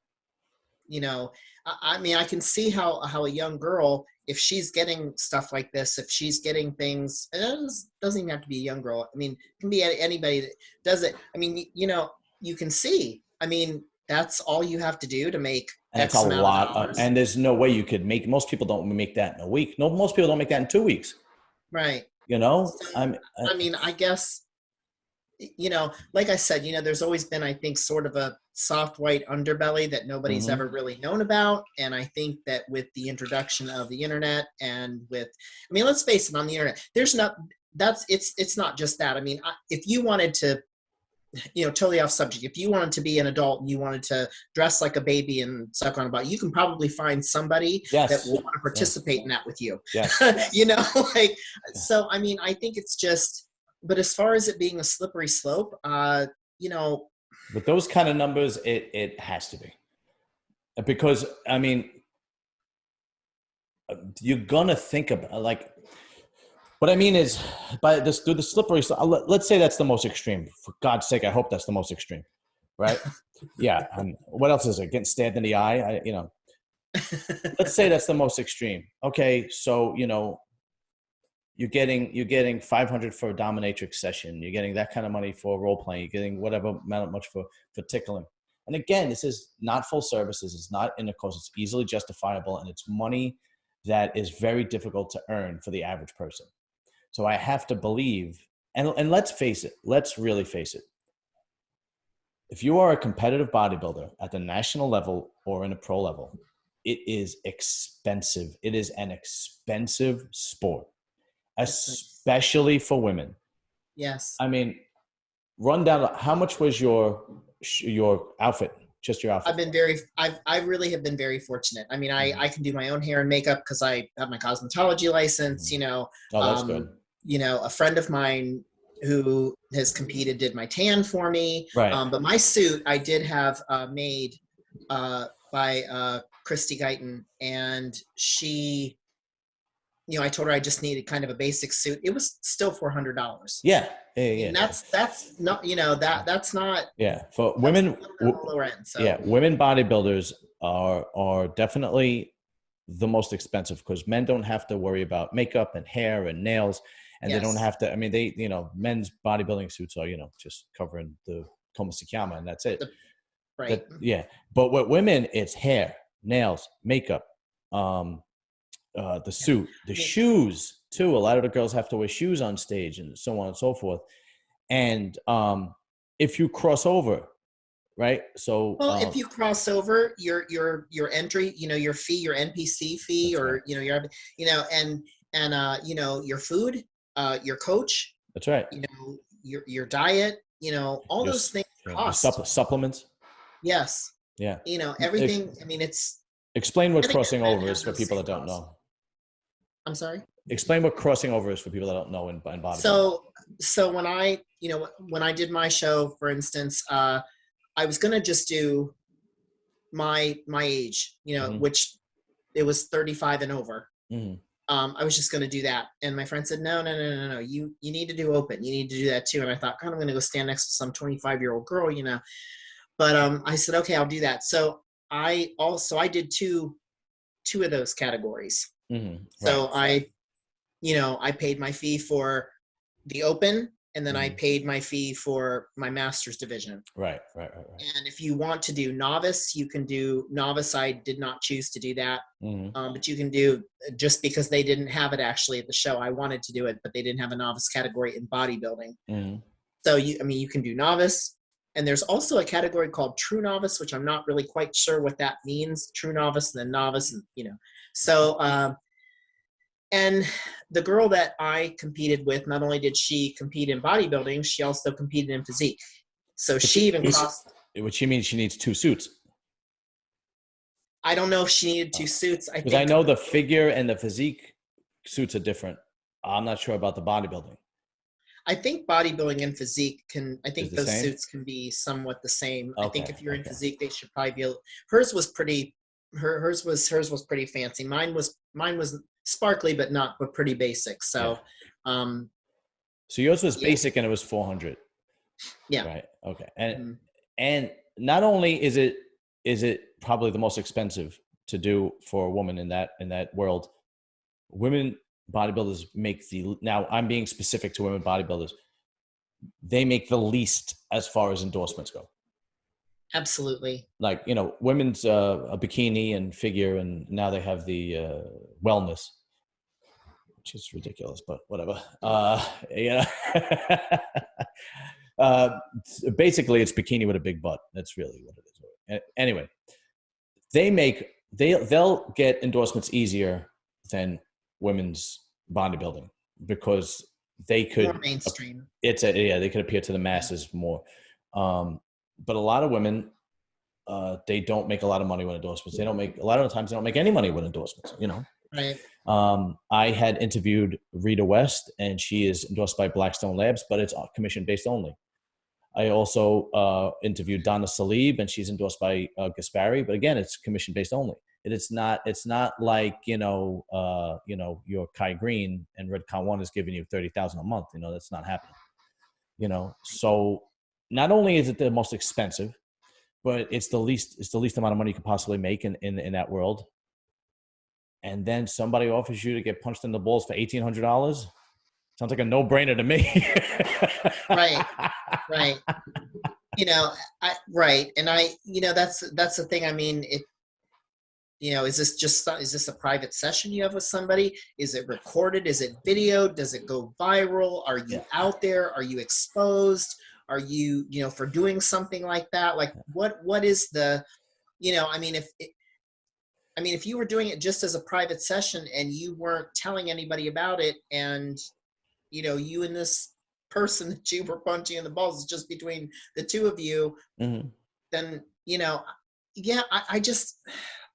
I mean, I can see how a young girl, if she's getting stuff like this, if she's getting things, and it doesn't even have to be a young girl. I mean, it can be anybody that does it. I mean, you can see, I mean, that's all you have to do to make X amount of dollars. And there's no way you could most people don't make that in a week. No, most people don't make that in 2 weeks. Right. So, I mean, I guess, like I said, there's always been, I think, sort of a soft white underbelly that nobody's ever really known about. And I think that with the introduction of the internet and let's face it, on the internet, it's not just that. I mean, if you wanted to, totally off subject, if you wanted to be an adult and you wanted to dress like a baby and suck on a butt, you can probably find somebody that will want to participate in that with you. Yes. So, I mean, I think it's just, but as far as it being a slippery slope, with those kind of numbers, it has to be, because I mean, you're gonna think about what I mean is, through the slippery slope. Let's say that's the most extreme. For God's sake, I hope that's the most extreme, right? Yeah. What else is it? Getting stabbed in the eye? Let's say that's the most extreme. Okay, so you're getting 500 for a dominatrix session. You're getting that kind of money for role playing. You're getting whatever amount much for tickling. And again, this is not full services. It's not intercourse. It's easily justifiable, and it's money that is very difficult to earn for the average person. So I have to believe, and let's face it. Let's really face it. if you are a competitive bodybuilder at the national level or in a pro level, it is expensive. It is an expensive sport, especially for women. Yes. I mean, run down, how much was your outfit? Just your outfit? I really have been very fortunate. I mean, I can do my own hair and makeup because I have my cosmetology license, Oh, that's good. A friend of mine who has competed did my tan for me. Right. But my suit I did have made by Christy Guyton, and she, I told her I just needed kind of a basic suit. It was still $400. Yeah. And that's not, that's not. Yeah. For women, lower end. So. Yeah, women bodybuilders are definitely the most expensive because men don't have to worry about makeup and hair and nails, and they don't have to. I mean, men's bodybuilding suits are, just covering the Komasikama and that's it. Right. But with women, it's hair, nails, makeup, the suit, the shoes too. A lot of the girls have to wear shoes on stage and so on and so forth. And if you cross over, right? So if you cross over your entry, your fee, your NPC fee, or right. Your food, your coach. That's right. Your diet, all those things cost. Supplements. Yes. Yeah. Everything. I mean, it's. Explain what crossing over is for people that don't know. I'm sorry. Explain what crossing over is for people that don't know in bodybuilding. So when I did my show, for instance, I was gonna just do my age, mm-hmm. which it was 35 and over. Mm-hmm. I was just gonna do that, and my friend said, no. You need to do open. You need to do that too. And I thought, God, I'm gonna go stand next to some 25-year-old girl, But I said, okay, I'll do that. So I did two of those categories. Mm-hmm. Right. So I paid my fee for the open, and then I paid my fee for my master's division. Right. And if you want to do novice, you can do novice. I did not choose to do that, but you can do, just because they didn't have it actually at the show. I wanted to do it, but they didn't have a novice category in bodybuilding. Mm-hmm. So you can do novice. And there's also a category called true novice, which I'm not really quite sure what that means. True novice and then novice, and So, and the girl that I competed with, not only did she compete in bodybuilding, she also competed in physique. So she even crossed. Which she means she needs two suits. I don't know if she needed two suits. Because I know the figure and the physique suits are different. I'm not sure about the bodybuilding. I think bodybuilding and physique those suits can be somewhat the same. Okay, I think if you're in physique, they should probably be hers was pretty fancy. Mine was sparkly, but pretty basic. So, so yours was basic and it was 400. Yeah. Right. Okay. And not only is it probably the most expensive to do for a woman in that world, women bodybuilders now I'm being specific to women bodybuilders, they make the least as far as endorsements go. Absolutely. Like, women's a bikini and figure, and now they have the wellness, which is ridiculous, but whatever. Basically it's bikini with a big butt. That's really what it is. Anyway, they'll get endorsements easier than women's bodybuilding because they could more mainstream. They could appear to the masses more. But a lot of women, they don't make a lot of money with endorsements. A lot of the times they don't make any money with endorsements, Right. I had interviewed Rita West, and she is endorsed by Blackstone Labs, but it's commission based only. I also interviewed Donna Salib, and she's endorsed by Gaspari, but again, it's commission based only. It's not like, your Kai Green and Red Con One is giving you $30,000 a month. That's not happening. So not only is it the most expensive, but it's the least amount of money you could possibly make in that world. And then somebody offers you to get punched in the balls for $1,800. Sounds like a no-brainer to me. Right. Right. And that's the thing. I mean, is this a private session you have with somebody? Is it recorded? Is it video? Does it go viral? Are you out there? Are you exposed? Are you, for doing something like that? Like what is the, if you were doing it just as a private session and you weren't telling anybody about it, and you and this person that you were punching in the balls is just between the two of you, then yeah, I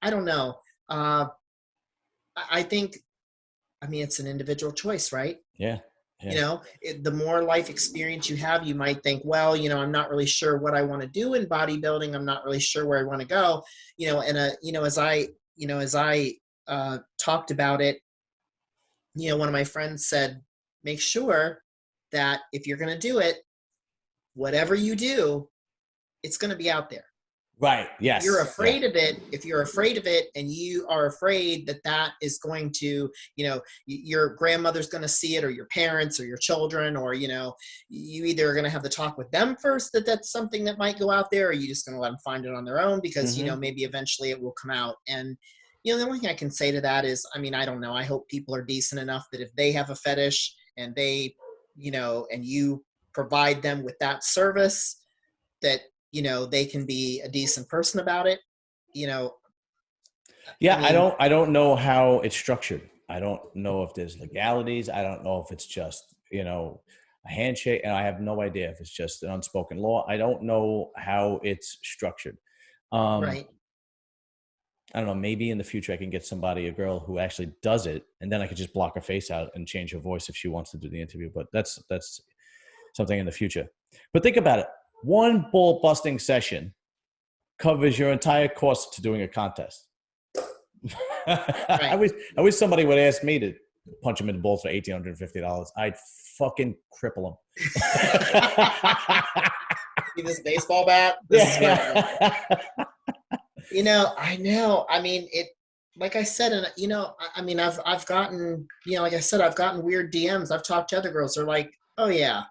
don't know. I think, it's an individual choice, right? Yeah. Yeah. The more life experience you have, you might think, well, I'm not really sure what I want to do in bodybuilding. I'm not really sure where I want to go. As I talked about it, one of my friends said, make sure that if you're going to do it, whatever you do, it's going to be out there. Right. Yes. If you're afraid of it and you are afraid that is going to, your grandmother's going to see it, or your parents or your children, or, you either are going to have to talk with them first that's something that might go out there, or you just going to let them find it on their own because, maybe eventually it will come out. And, the only thing I can say to that is, I don't know. I hope people are decent enough that if they have a fetish and they, and you provide them with that service, that, they can be a decent person about it, Yeah. I don't know how it's structured. I don't know if there's legalities. I don't know if it's just, a handshake, and I have no idea if it's just an unspoken law. I don't know how it's structured. Right. I don't know. Maybe in the future I can get a girl who actually does it, and then I could just block her face out and change her voice if she wants to do the interview. But that's something in the future. But think about it. One ball busting session covers your entire cost to doing a contest. Right. I wish somebody would ask me to punch him in the balls for $1,850. I'd fucking cripple him. See this baseball bat? This is where I know. Like I said, and I've gotten, like I said, I've gotten weird DMs. I've talked to other girls. They're like, oh yeah,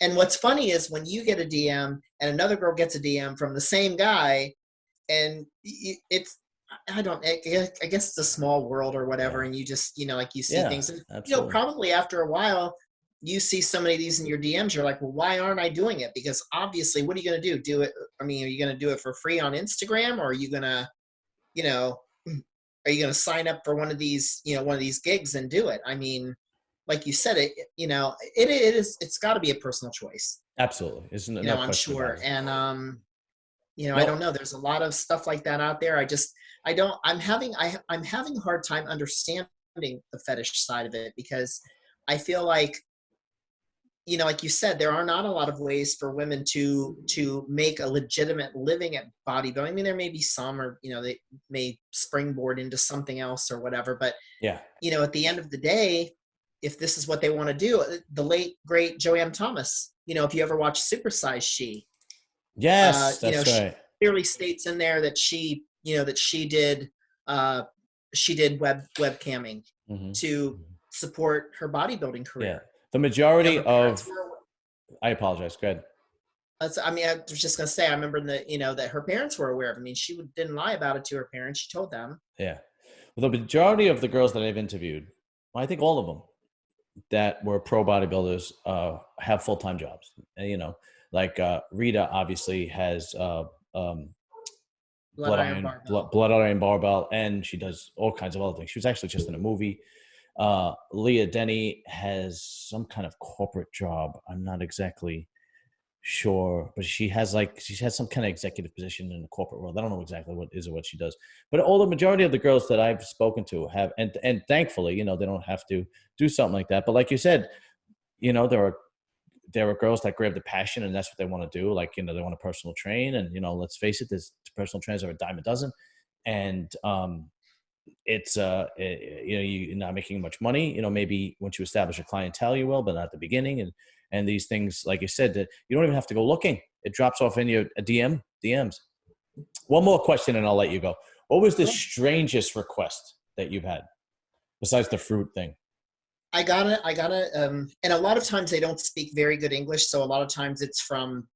and what's funny is when you get a DM and another girl gets a DM from the same guy, and it's, I guess it's a small world or whatever. Yeah. And you just, like you see things, and, probably after a while, you see so many of these in your DMs, you're like, well, why aren't I doing it? Because obviously, what are you going to do? Do it? Are you going to do it for free on Instagram, or are you going to, are you going to sign up for one of these gigs and do it? Like you said, it's got to be a personal choice. Absolutely. Isn't it? I'm sure. And, I don't know. There's a lot of stuff like that out there. I'm having a hard time understanding the fetish side of it, because I feel like, like you said, there are not a lot of ways for women to make a legitimate living at bodybuilding. There may be some, or, they may springboard into something else or whatever. But, yeah, at the end of the day, if this is what they want to do, the late, great Joanne Thomas, if you ever watch Super Size She. Yes, that's right. She clearly states in there that she did webcamming to support her bodybuilding career. Yeah. The majority of, I apologize. Go ahead. I was just going to say, I remember that her parents were aware of it. She didn't lie about it to her parents. She told them. Yeah. Well, the majority of the girls that I've interviewed, I think all of them that were pro bodybuilders, have full-time jobs. And, like Rita obviously has blood iron barbell, and she does all kinds of other things. She was actually just in a movie. Leah, Dennie has some kind of corporate job. I'm not exactly sure, but she has some kind of executive position in the corporate world. I don't know exactly what she does, but all the majority of the girls that I've spoken to have, and thankfully, they don't have to do something like that. But like you said, there are girls that grab the passion, and that's what they want to do. Like, they want to personal train, and, let's face it, there's personal trainers are a dime a dozen. And, it's you're not making much money. Maybe once you establish a clientele, you will, but not at the beginning. And these things, like you said, that you don't even have to go looking. It drops off in your DMs. One more question, and I'll let you go. What was the strangest request that you've had besides the fruit thing? I got it. And a lot of times they don't speak very good English, so a lot of times it's from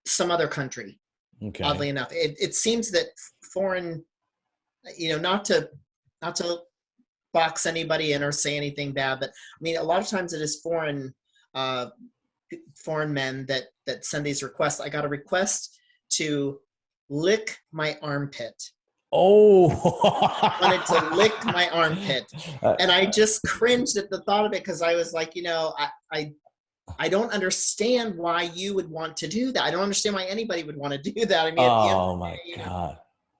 some other country. Okay. Oddly enough, it seems that foreign, not to box anybody in or say anything bad, but a lot of times it is foreign foreign men that send these requests. I got a request to lick my armpit. Oh, Wanted to lick my armpit, and I just cringed at the thought of it because I was like, I don't understand why you would want to do that. I don't understand why anybody would want to do that. I mean, at the end of the my day, God.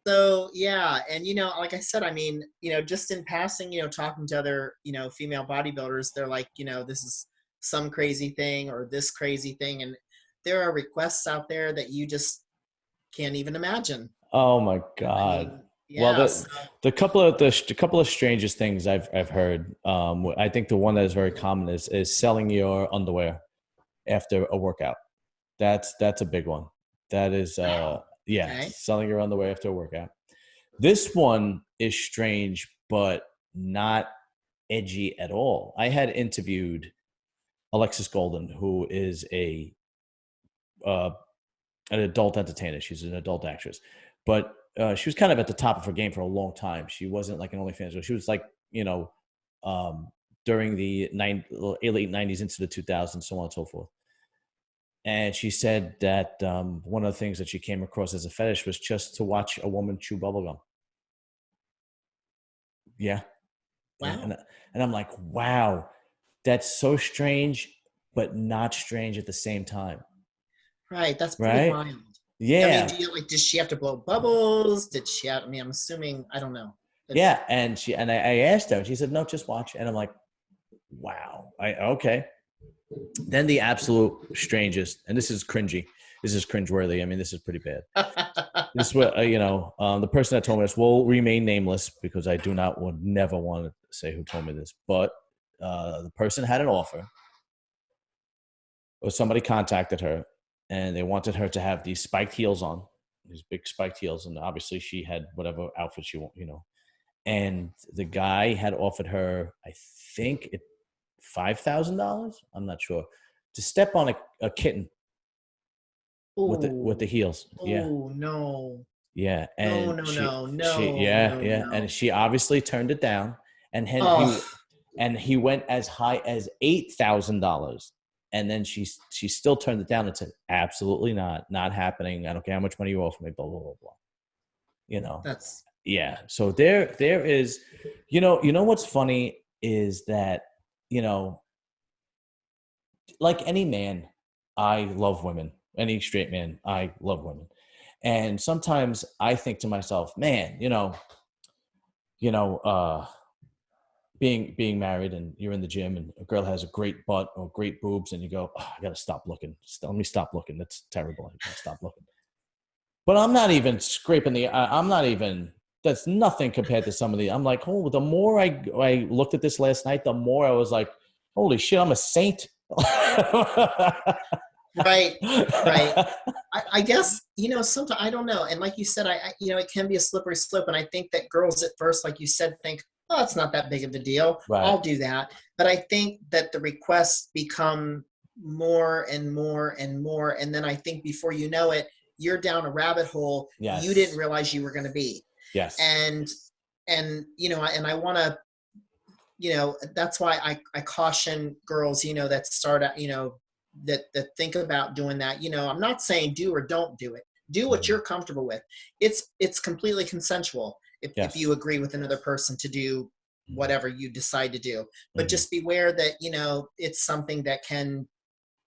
So yeah, and like I said, I mean, just in passing, talking to other, female bodybuilders, they're like, this is some crazy thing or this crazy thing, and there are requests out there that you just can't even imagine. Oh my I God. mean, Well, yeah. So, the couple of strangest things I've heard. I think the one that is very common is selling your underwear after a workout. That's a big one. That is okay. selling your underwear after a workout. This one is strange, but not edgy at all. I had interviewed Alexis Golden, who is uh, an adult entertainer. She's an adult actress, but she was kind of at the top of her game for a long time. She wasn't like an OnlyFans. She was like, during the late 90s into the 2000s, so on and so forth. And she said that one of the things that she came across as a fetish was just to watch a woman chew bubblegum. Yeah. Wow. And I'm like, wow, that's so strange, but not strange at the same time. Right. That's pretty Right? wild. Yeah. I mean, did she have to blow bubbles? Did she have, I mean, I'm assuming, I don't know. Yeah. And I asked her and she said, no, just watch. And I'm like, wow. Okay. Then the absolute strangest, and this is cringy. This is cringeworthy. I mean, this is pretty bad. This is what, the person that told me this will remain nameless because I would never want to say who told me this, but the person had an offer or somebody contacted her and they wanted her to have these spiked heels on, these big spiked heels. And obviously she had whatever outfit she want, and the guy had offered her, I think $5,000. I'm not sure, to step on a kitten with the heels. Yeah. Oh no. Yeah. No, And no, she no, she no, yeah, no, yeah. no. And she obviously turned it down. And Oh, he went as high as $8,000. And then she still turned it down and said, absolutely not happening. I don't care how much money you offer me, blah, blah, blah, blah. that's Yeah. So there is, what's funny is that, like any man, I love women. Any straight man, I love women. And sometimes I think to myself, man, you know, uh, being married and you're in the gym and a girl has a great butt or great boobs and you go, oh, I got to stop looking. Let me stop looking. That's terrible. I got to stop looking. But I'm not even scraping that's nothing compared to some of the, I'm like, oh, the more I looked at this last night, the more I was like, holy shit, I'm a saint. right. Right. I guess, sometimes I don't know. And like you said, it can be a slippery slope. And I think that girls at first, like you said, think, oh, it's not that big of a deal. Right. I'll do that. But I think that the requests become more and more and more. And then I think before you know it, you're down a rabbit hole Yes. you didn't realize you were going to be. Yes. And I want to, that's why I caution girls, that start out, that think about doing that. I'm not saying do or don't do it. Do what you're comfortable with. It's completely consensual if you agree with another person to do whatever you decide to do. But just beware that, it's something that can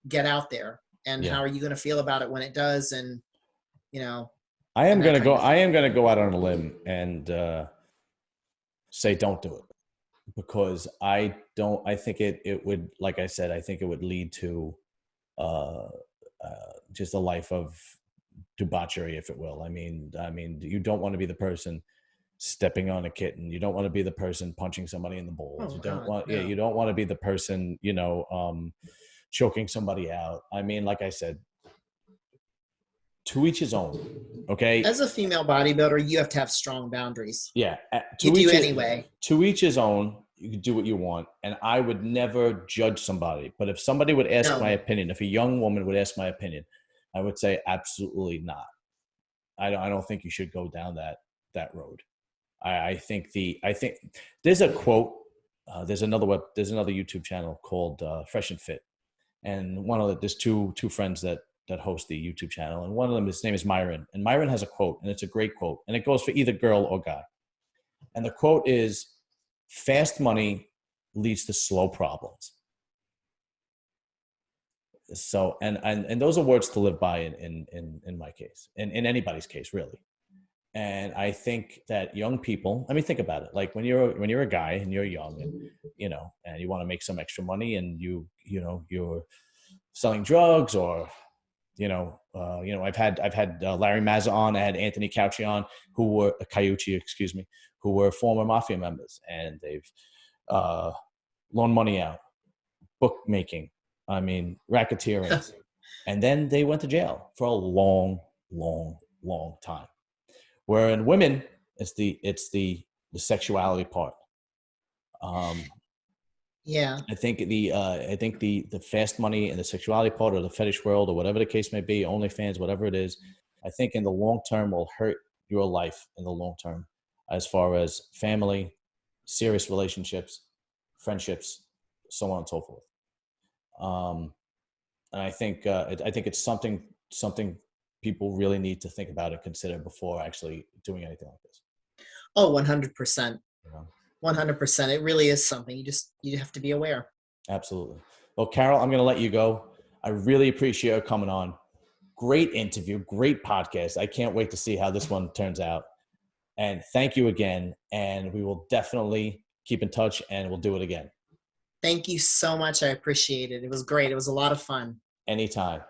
get out there. And how are you going to feel about it when it does? And, I am going to go out on a limb and say don't do it. Because I think it would, like I said, I think it would lead to just a life of debauchery, if it will. I mean, you don't want to be the person stepping on a kitten. You don't want to be the person punching somebody in the balls. You don't want to be the person, choking somebody out. I mean, like I said, to each his own. Okay. As a female bodybuilder, you have to have strong boundaries. Yeah. Anyway. To each his own. You can do what you want. And I would never judge somebody. But if somebody would ask my opinion, if a young woman would ask my opinion, I would say absolutely not. I don't think you should go down that road. I think there's a quote. There's another YouTube channel called Fresh and Fit. And there's two friends that host the YouTube channel, and one of them, his name is Myron, and Myron has a quote, and it's a great quote, and it goes for either girl or guy. And the quote is, "Fast money leads to slow problems." So, and those are words to live by in my case, in anybody's case, really. And I think that young people, I mean, think about it. Like when you're a guy and you're young, and and you want to make some extra money, and you're selling drugs, or I've had Larry Mazza on, I had Anthony Cauchi on, excuse me, who were former mafia members, and they've loaned money out, bookmaking, racketeering, and then they went to jail for a long, long, long time. Where in women, it's the sexuality part. Yeah. I think the fast money and the sexuality part, or the fetish world, or whatever the case may be, OnlyFans, whatever it is, I think in the long term will hurt your life in the long term, as far as family, serious relationships, friendships, so on and so forth. And I think it's something people really need to think about and consider before actually doing anything like this. Oh, 100%. 100%. It really is something. You have to be aware. Absolutely. Well, Carol, I'm going to let you go. I really appreciate you coming on. Great interview, great podcast. I can't wait to see how this one turns out. And thank you again. And we will definitely keep in touch, and we'll do it again. Thank you so much. I appreciate it. It was great. It was a lot of fun. Anytime.